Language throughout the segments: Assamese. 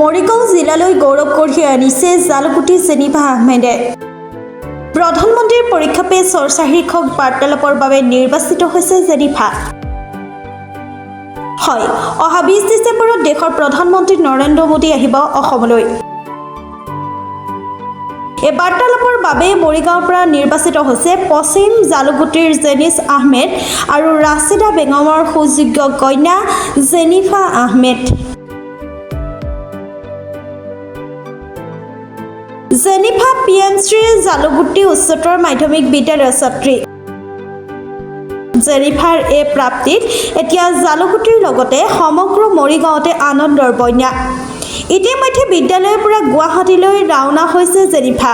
মৰিগাঁও জিলালৈ গৌৰৱ কঢ়িয়াই আনিছে জালুকুটি জেনিফা আহমেদে। প্ৰধানমন্ত্ৰীৰ পৰীক্ষা পে চৰ্চা শীৰ্ষক বাৰ্তালাপৰ বাবে নিৰ্বাচিত হৈছে জেনিফা। হয়, অহা 20 ডিচেম্বৰত দেশৰ প্ৰধানমন্ত্ৰী নৰেন্দ্ৰ মোদী আহিব অসমলৈ। এই বাৰ্তালাপৰ বাবে মৰিগাঁৱৰ পৰা নিৰ্বাচিত হৈছে পশ্চিম জালুকুটিৰ জেনিছ আহমেদ আৰু ৰাছিদা বেগমৰ সুযোগ্য কন্যা জেনিফা আহমেদ। জেনিফা PMশ্ৰী জালুকুটি উচ্চতৰ মাধ্যমিক বিদ্যালয়ৰ ছাত্ৰী। জেনিফাৰ এই প্ৰাপ্তিত এতিয়া জালুকুটিৰ লগতে সমগ্ৰ মৰিগাঁৱতে আনন্দৰ বন্যা। ইতিমধ্যে বিদ্যালয়ৰ পৰা গুৱাহাটীলৈ ৰাওনা হৈছে জেনিফা।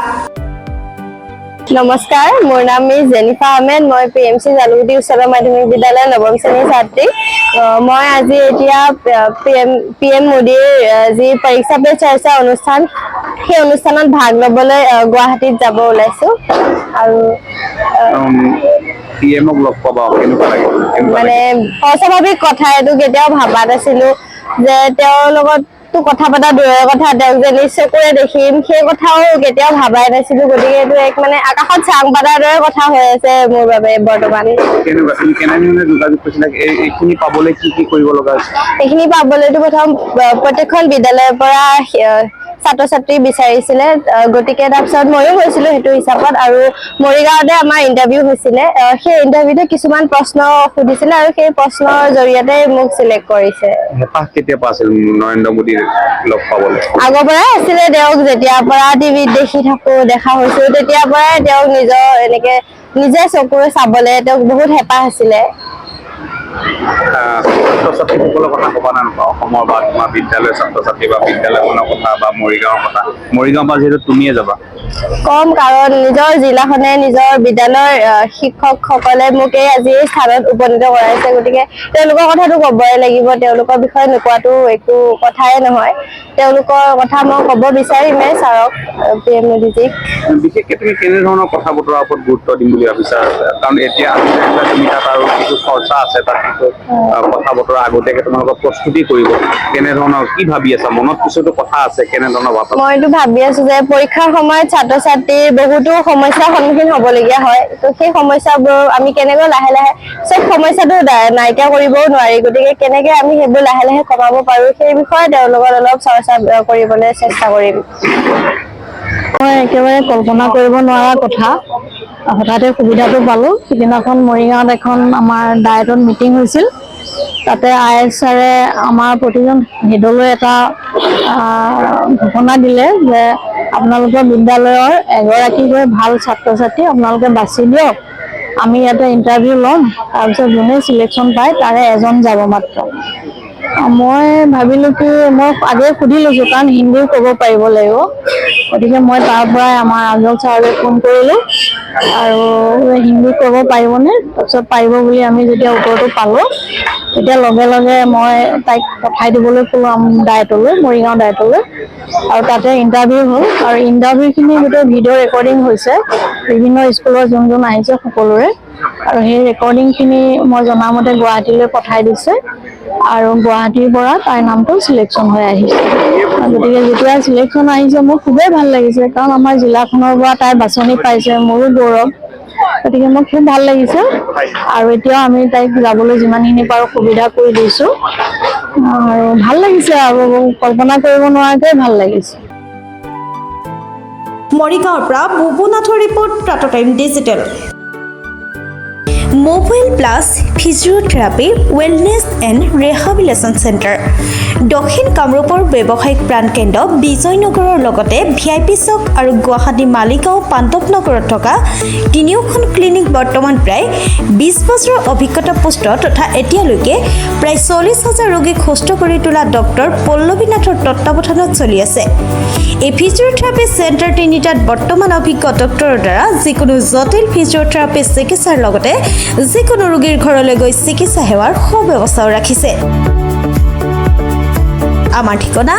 নমস্কাৰ, মোৰ নাম জেনিফা আহমেদ। মই PMC জালুকুটি উচ্চতৰ মাধ্যমিক বিদ্যালয়ৰ নৱম শ্ৰেণীৰ ছাত্ৰী। মই আজি এতিয়া PM মোদীৰ যি পৰীক্ষা পে চৰ্চা অনুষ্ঠান, সেই অনুষ্ঠানত ভাগ ল'বলৈ গুৱাহাটীত যাব ওলাইছো। আৰু মানে অস্বাভাৱিক কথা, এইটো কেতিয়াও ভাবা নাছিলো যে তেওঁৰ লগত কথা পতা দূৰৰ কথা, তেওঁক যে নিশ্চয়কৈ দেখিম সেই কথাও কেতিয়াও ভাবাই নাছিলো। গতিকে এইটো এক মানে আকাশত চাং পাতাৰ দৰে কথা হৈ আছে মোৰ বাবে বৰ্তমান। এইখিনি পাবলৈতো প্ৰথম প্ৰত্যেকখন বিদ্যালয়ৰ পৰা ছাত্ৰ ছাত্ৰী বিচাৰিছিলে, গতিকে তাৰপিছত ময়ো গৈছিলো সেইটো হিচাপত। আৰু মৰিগাঁৱতে আমাৰ ইণ্টাৰভিউ হৈছিলে, সেই ইণ্টাৰভিউতে কিছুমান প্ৰশ্ন সুধিছিলে আৰু সেই প্ৰশ্নৰ জৰিয়তে মোক চিলেক্ট কৰিছে। আগৰ পৰাই আছিলে তেওঁক, যেতিয়াৰ পৰা টিভিত দেখা হৈছো তেতিয়াৰ পৰাই তেওঁক নিজে চকুৰে চাবলে তেওঁক বহুত হেঁপাহ আছিলে। ছাত্ৰ ছাত্ৰীসকলৰ কথা ক'বা না নকবা? অসমৰ বা তোমাৰ বিদ্যালয়ৰ ছাত্ৰ ছাত্ৰী বা বিদ্যালয়খনৰ কথা বা মৰিগাঁৱৰ কথা? মৰিগাঁও পৰা যিহেতু তুমিয়ে যাবা। কম, কাৰণ নিজৰ জিলাখনে নিজৰ বিদ্যালয়ৰ শিক্ষকসকলে মোক আজি এই স্থানত উপনীত কৰাইছে, গতিকে তেওঁলোকৰ কথাটো ক'বই লাগিব। তেওঁলোকৰ বিষয়ে নোকোৱাটো একো কথাই নহয়। তেওঁলোকৰ কথা মই ক'ব বিচাৰিমেই ছাৰক, PM মোদীজীক। বিশেষকৈ তুমি কেনেধৰণৰ কথা বতৰাৰ ওপৰত গুৰুত্ব দিম বুলি ভাবিছা? কাৰণ এতিয়া তুমি তাত আৰু কিছু চৰ্চা আছে, তাত কিছু কথা বতৰা আগতীয়াকৈ তোমালোকক প্ৰস্তুতি কৰিব। কেনেধৰণৰ কি ভাবি আছা? মনত কিছুতো কথা আছে, কেনেধৰণৰ ভাবা? মইতো ভাবি আছো যে পৰীক্ষাৰ সময়ত ছাত্ৰ ছাত্ৰীৰ বহুতো সমস্যাৰ সন্মুখীন হ'বলগীয়া হয়। তো সেই সমস্যাবোৰ আমি কেনেকৈ লাহে লাহে, চব সমস্যাটো নাইকিয়া কৰিবও নোৱাৰি, গতিকে কেনেকৈ আমি সেইবোৰ লাহে লাহে কমাব পাৰো সেই বিষয়ে তেওঁৰ লগত অলপ চৰ্চা কৰিবলৈ চেষ্টা কৰিম। মই একেবাৰে কল্পনা কৰিব নোৱাৰা কথা, হঠাতে সুবিধাটো পালো। সিদিনাখন মৰিগাঁৱত এখন আমাৰ ডায়েটত মিটিং হৈছিল। তাতে IS ছাৰে আমাৰ প্ৰতিজন হেডলৈ এটা ঘোষণা দিলে যে আপোনালোকৰ বিদ্যালয়ৰ এগৰাকীকৈ ভাল ছাত্ৰ ছাত্ৰী আপোনালোকে বাছি দিয়ক, আমি ইয়াতে ইণ্টাৰভিউ ল'ম, তাৰপিছত যোনে চিলেকশ্যন পায় তাৰে এজন যাব মাত্ৰ। মই ভাবিলো কি, মই আগে সুধি লৈছো কাৰণ হিন্দী ক'ব পাৰিব লাগিব, গতিকে মই তাৰ পৰাই আমাৰ আজল ছাৰলৈ ফোন কৰিলো আৰু হিন্দী ক'ব পাৰিবনে? তাৰপিছত পাৰিব বুলি আমি যেতিয়া উত্তৰটো পালো, তেতিয়া লগে লগে মই তাইক পঠাই দিবলৈ ক'লো ডায়েটলৈ, মৰিগাঁও ডায়েটলৈ। আৰু তাতে ইণ্টাৰভিউ হ'ল, আৰু ইণ্টাৰভিউখিনি গোটেই ভিডিঅ' ৰেকৰ্ডিং হৈছে বিভিন্ন স্কুলৰ যোন আহিছে সকলোৰে। আৰু সেই ৰেকৰ্ডিংখিনি মই জনামতে গুৱাহাটীলৈ পঠাই দিছে, আৰু গুৱাহাটীৰ পৰা তাইৰ নামটো চিলেকশ্যন হৈ আহিছে। গতিকে যেতিয়া চিলেকশ্যন আহিছে মোৰ খুবেই ভাল লাগিছে, কাৰণ আমাৰ জিলাখনৰ পৰা তাই বাছনি পাইছে, মোৰো গৌৰৱ। গতিকে মোৰ খুব ভাল লাগিছে, আৰু এতিয়াও আমি তাইক যাবলৈ যিমানখিনি পাৰোঁ সুবিধা কৰি দিছো, আৰু ভাল লাগিছে, আৰু কল্পনা কৰিব নোৱাৰাকৈ ভাল লাগিছে। মৰিগাঁৱৰ পৰা বুবুনাথৰ report, Tata time digital. Mobile plus physiotherapy wellness and rehabilitation centre, দক্ষিণ কামৰূপৰ ব্যৱসায়িক প্ৰাণকেন্দ্ৰ বিজয়নগৰৰ লগতে VIP চক আৰু গুৱাহাটী মালিগাঁও পাণ্ডৱনগৰত থকা তিনিওখন ক্লিনিক বৰ্তমান প্ৰায় 20 বছৰৰ অভিজ্ঞতা পুষ্ট তথা এতিয়ালৈকে প্ৰায় 40,000 ৰোগীক সুস্থ কৰি তোলা ডক্টৰ পল্লৱী নাথৰ তত্বাৱধানত চলি আছে। এই ফিজিঅ'থেৰাপি চেণ্টাৰ তিনিটাত বৰ্তমান অভিজ্ঞ ডক্টৰৰ দ্বাৰা যিকোনো জটিল ফিজিঅ'থেৰাপি চিকিৎসাৰ লগতে যিকোনো ৰোগীৰ ঘৰলৈ গৈ চিকিৎসা সেৱাৰ সুব্যৱস্থাও ৰাখিছে। আমাৰ ঠিকনা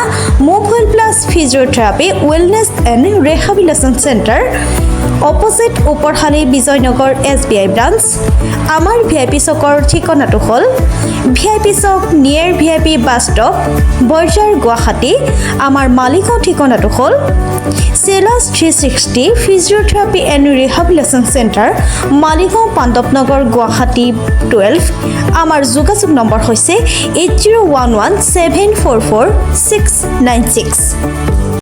mobile plus physiotherapy wellness and rehabilitation centre, opposite ওপৰশালী বিজয়নগৰ SBI ব্ৰাঞ্চ। আমাৰ VIP চকৰ ঠিকনাটো হ'ল VIP চক near VIP bus stop Borjhar Guwahati. আমাৰ মালিগাঁও ঠিকনাটো হ'ল চেলাছ 360 physiotherapy and rehabilitation centre Maligaon Pandavnagar Guwahati 12। আমাৰ যোগাযোগ নম্বৰ হৈছে 8011744696।